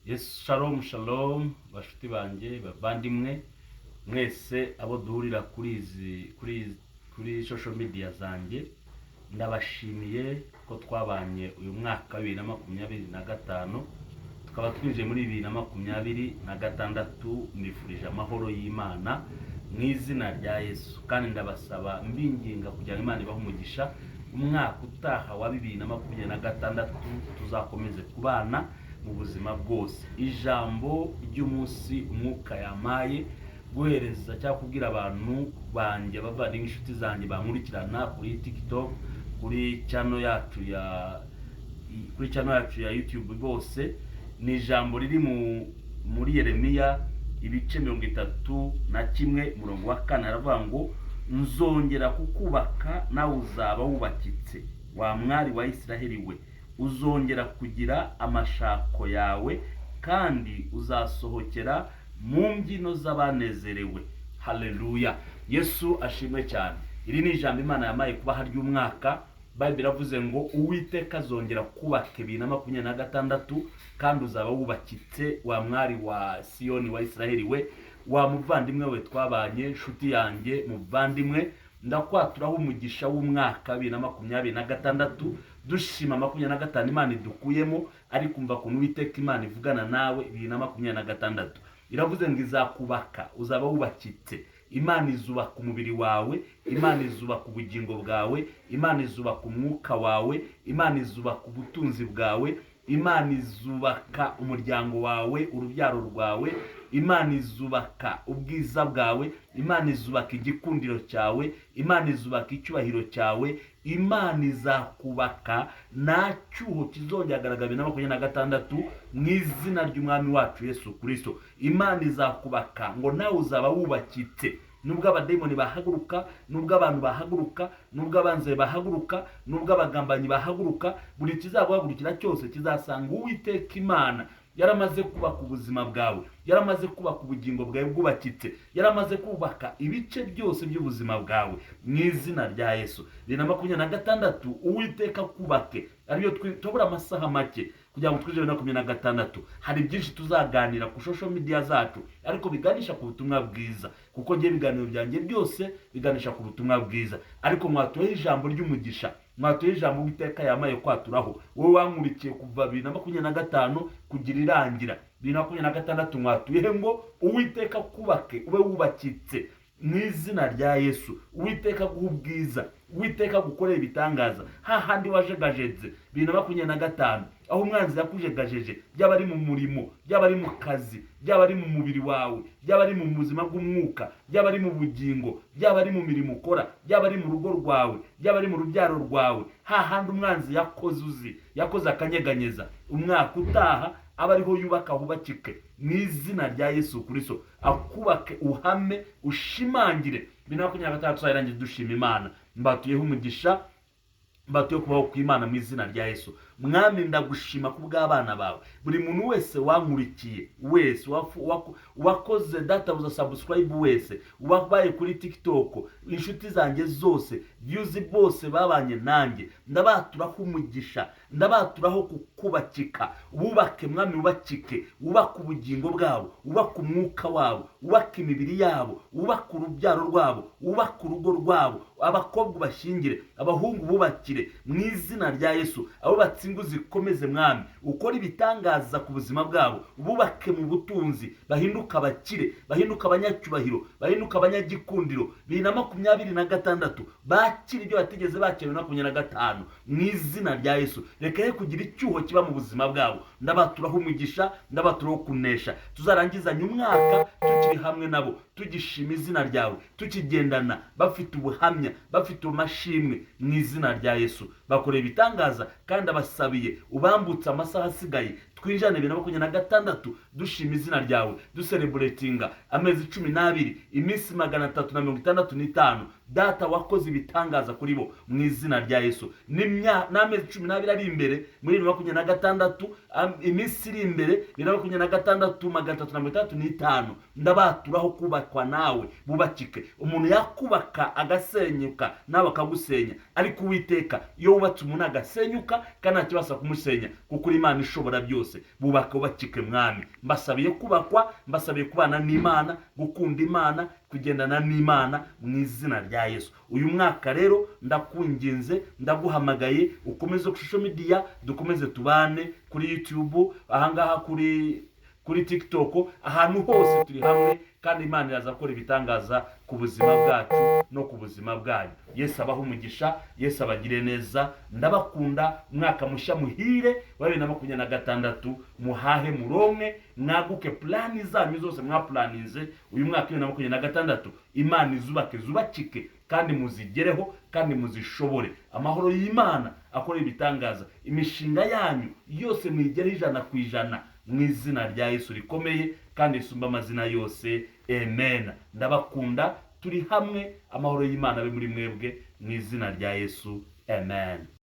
Yes, shalom shalom bashuti banje bavandimwe mwese abo duhurira kuri social media zanjye, ndabashimiye ko twabanye uyu mwaka wa 2025 tukaba twinjiye muri 2026. Nifurije amahoro y'Imana mu izina rya Yesu, kandi ndabasaba mbinginga kugira ngo Imana ibahe umugisha. Umwaka utaha wa 2026 tuzakomeze kubana mu buzima bwose. Ijambo ry'umunsi umwuka yamaye guhereza cyangwa kubwira abantu banje bavandimwe inshuti zanjye bankurikirana kuri TikTok, kuri channel yacu ya YouTube bose, ni ijambo riri muri Yeremiya ibice 31 murongo wa 4. Aravuga ngo nzongera kukubaka nawe uzaba wubakitse, wa mwari wa Isiraheli we, uzongera kugira amashako yawe kandi uzasohokera mu mbyino z'abanezerewe. Haleluya, Yesu ashimwe cyane. Iri ni ijambo Imana yamaye kuba harya umwaka. Bible iravuze ngo Uwiteka azongera kubaka 2026 kandi uzaba wubakitse, wa mwari wa Siyoni wa Isiraheli we, wa muvandimwe we twabanye, nshuti yanjye muvandimwe, ndakwaturaho umugisha w'umwaka 2026 dushima 2025 Imana idukuyemo, ari kumva ko Uwiteka Imana ivugana nawe 2026. Iravuze ngo izakubaka, uzaba wubakitse. Imana izubaka umubiri wawe, Imana izubaka ubugingo bwawe, Imana izubaka umwuka wawe, Imana izubaka ubutunzi bwawe, Imana izubaka umuryango wawe, urubyaro rwawe, Imana izubaka ubwiza bwawe, Imana izubaka igikundiro cyawe, Imana izubaka icyubahiro cyawe. Imana izakubaka, nta cyuho kizongera kugaragara 2026 mu izina ry'umwami wacu Yesu Kristo. Imana izakubaka ngo nawe uzaba wubakitse. Nubwo abademoni bahaguruka, nubwo abantu bahaguruka, nubwo abanze bahaguruka, nubwo abagambanyi bahaguruka, buri kizaguhagurukira cyose kizasanga Uwiteka Imana yaramaze kubaka ubuzima bwawe, yaramaze kubaka ubugingo bwawe bwubakitse, yaramaze kubaka ibice byose by'ubuzima bwawe mu izina rya Yesu. 2026 Uwiteka kubake, ariyo tubura amasaha make kugira ngo twije 2026. Hari byinshi tuzaganira ku social media zacu, ariko biganisha ku butumwa bwiza, kuko ngiye biganiro byanjye byose biganisha ku butumwa bwiza. Ariko mwatuye ijambo ry'umugisha, mwatuye ijambo Uwiteka yamaye kwaturaho. Wowe wankurikiye kuva 2025 kugira irangira 2026, mwatuye ngo Uwiteka kubake, ube wubakitse mu izina rya Yesu. Uwiteka guhubwiza, Uwiteka gukorera ibitangaza. Hahandi wajegajeze 2025, aho umwanzi yakujegajeje, byaba ari mu murimo, byaba ari mu kazi, byaba ari mu mubiri wawe, byaba ari mu buzima bw'umwuka, byaba ari mu bugingo, byaba ari mu mirimo ukora, byaba ari mu rugo rwawe, byaba ari mu rubyaro rwawe, hahandi umwanzi yakoze akanyeganyeza, umwaka utaha aba ariho yubaka hubakike mu izina rya Yesu Kristo. Akubake, uhame, ushimangire. 2026 tuzayirangiza dushima Imana. Mbatuyeho umugisha, mbatuye kubaho kw'Imana mu izina rya Yesu. Mwami, ndagushima kubw'abana bawe, buri muntu wese wankurikiye, wese wakoze data buza subscribe, wese wabaye kuri TikTok, inshuti zanjye zose, views bose babanye nanjye, ndabaturaho umugisha, ndabaturaho kukubakika. Wubake Mwami, wubakike, wubake ubugingo bwabo, wubake umwuka wabo, wubake imibiri yabo, wubake urubyaro rwabo, wubake urugo rwabo, abakobwa bashingire, abahungu bubakire mu izina rya Yesu. Abo batsingu zikomeze Mwami, ukora ibitangaza ku buzima bwabo, bubake mu butunzi, bahinduka abakire, bahinduka abanyacyubahiro, bahinduka abanyagikundiro. 2026 bakire ibyo batigeze bakira 2025 mu izina rya Yesu. Reka ye kugira icyuho kiba mu buzima bwabo. Ndabaturaho umugisha, ndabaturaho kunesha. Tuzarangizanya umwaka tukiri hamwe nabo, tugishima izina ryawe, tukigendana, bafite ubuhamya, bafite amashimwe mu izina rya Yesu. Bakoreye ibitangaza kandi abasabiye ubambutse amasaha asigaye, twinjane 2026 dushima izina ryawe, ducelebratinga amezi 12, iminsi 365, data wakoze ibitangaza kuri bo mu izina rya Yesu. N'amezi 12 ari imbere muri 2026, iminsi iri imbere 2026 335 ndabaturaho kubakwa nawe bubakike. Umuntu yakubaka agasenyuka nawe akagusenya, ariko Uwiteka iyo wubatse umuntu agasenyuka kandi ntakibasha kumusenya, kuko Imana ishobora byose. Ubakike mwami, mbasabiye kubakwa, mbasabiye kubana n'Imana, gukunda Imana, kugendana n'Imana mu izina rya Yesu. Uyu mwaka rero ndakwinginze, ndaguhamagaye ukomeze ku social media, dukomeze tubane kuri YouTube, ahangaha kuri TikTok, ahantu hose turi hamwe, kandi Imana iraza gukora ibitangaza ku buzima bwacu no ku buzima bwanyu. Yesu abaho umugisha, Yesu abagire neza, ndabakunda. Umwaka mushya muhire wa 2026, muhahe muronke, mwaguke plani zanyu zose mwaplaninze uyu mwaka 2026. Imana zubakike kandi muzigereho kandi muzishobore. Amahoro y'Imana akora ibitangaza, imishinga yanyu yose muyigere 100% mu izina rya Yesu rikomeye kandi isumba amazina yose. Amen. Ndabakunda, turi hamwe. Amahoro y'Imana abe muri mwebwe mu izina rya Yesu. Amen.